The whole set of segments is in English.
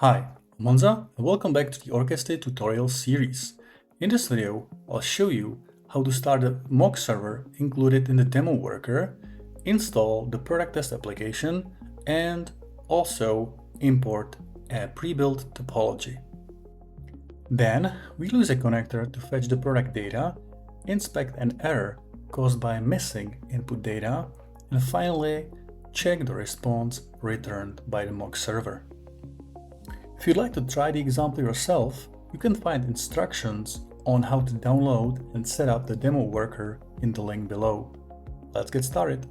Hi, I'm Monza and welcome back to the Orchesty tutorial series. In this video, I'll show you how to start a mock server included in the demo worker, install the product test application, and also import a pre-built topology. Then we'll use a connector to fetch the product data, inspect an error caused by missing input data, and finally check the response returned by the mock server. If you'd like to try the example yourself, you can find instructions on how to download and set up the demo worker in the link below. Let's get started.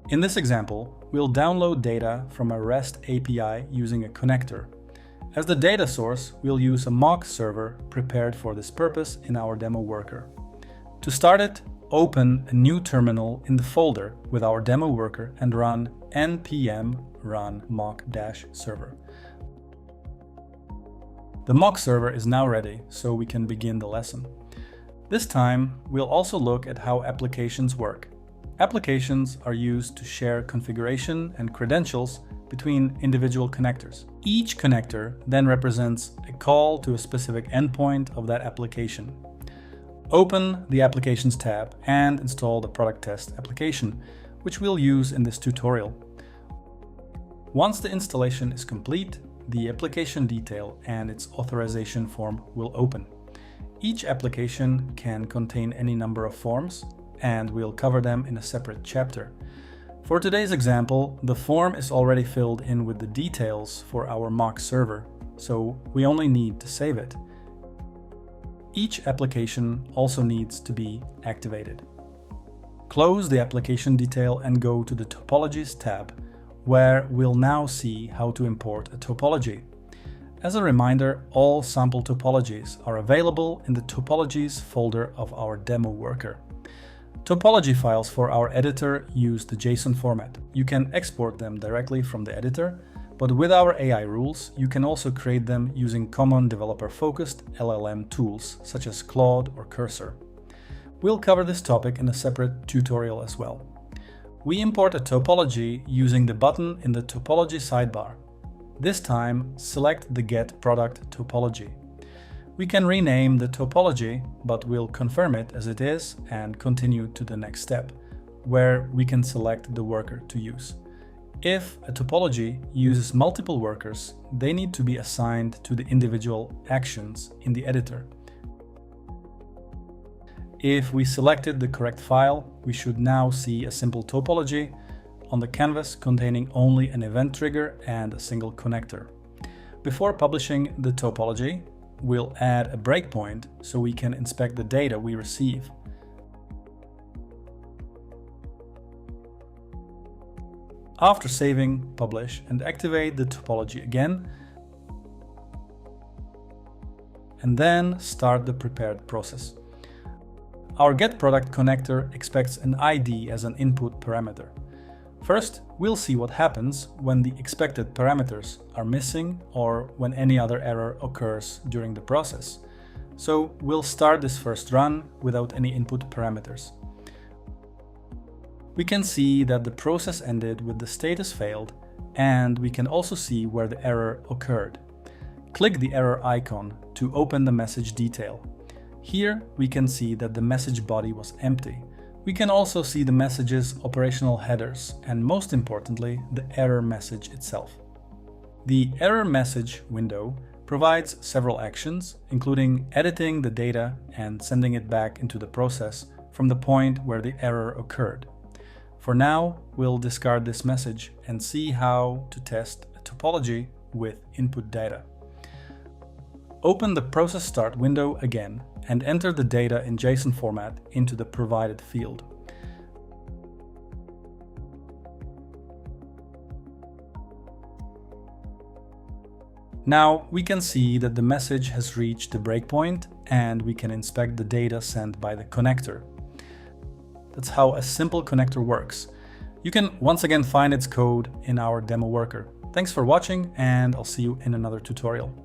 In this example, we'll download data from a REST API using a connector. As the data source, we'll use a mock server prepared for this purpose in our demo worker. To start it, open a new terminal in the folder with our demo worker and run npm run mock-server. The mock server is now ready, so we can begin the lesson. This time, we'll also look at how applications work. Applications are used to share configuration and credentials between individual connectors. Each connector then represents a call to a specific endpoint of that application. Open the Applications tab and install the product test application, which we'll use in this tutorial. Once the installation is complete, the application detail and its authorization form will open. Each application can contain any number of forms, and we'll cover them in a separate chapter. For today's example, the form is already filled in with the details for our mock server, so we only need to save it. Each application also needs to be activated. Close the application detail and go to the Topologies tab, where we'll now see how to import a topology. As a reminder, all sample topologies are available in the Topologies folder of our demo worker. Topology files for our editor use the JSON format. You can export them directly from the editor, but with our AI rules, you can also create them using common developer-focused LLM tools such as Claude or Cursor. We'll cover this topic in a separate tutorial as well. We import a topology using the button in the Topology sidebar. This time, select the Get Product topology. We can rename the topology, but we'll confirm it as it is and continue to the next step, where we can select the worker to use. If a topology uses multiple workers, they need to be assigned to the individual actions in the editor. If we selected the correct file, we should now see a simple topology on the canvas containing only an event trigger and a single connector. Before publishing the topology, we'll add a breakpoint so we can inspect the data we receive. After saving, publish, and activate the topology again, and then start the prepared process. Our getProduct connector expects an ID as an input parameter. First, we'll see what happens when the expected parameters are missing or when any other error occurs during the process. So we'll start this first run without any input parameters. We can see that the process ended with the status failed, and we can also see where the error occurred. Click the error icon to open the message detail. Here we can see that the message body was empty. We can also see the message's operational headers and, most importantly, the error message itself. The error message window provides several actions, including editing the data and sending it back into the process from the point where the error occurred. For now, we'll discard this message and see how to test a topology with input data. Open the Process Start window again and enter the data in JSON format into the provided field. Now we can see that the message has reached the breakpoint and we can inspect the data sent by the connector. That's how a simple connector works. You can once again find its code in our demo worker. Thanks for watching, and I'll see you in another tutorial.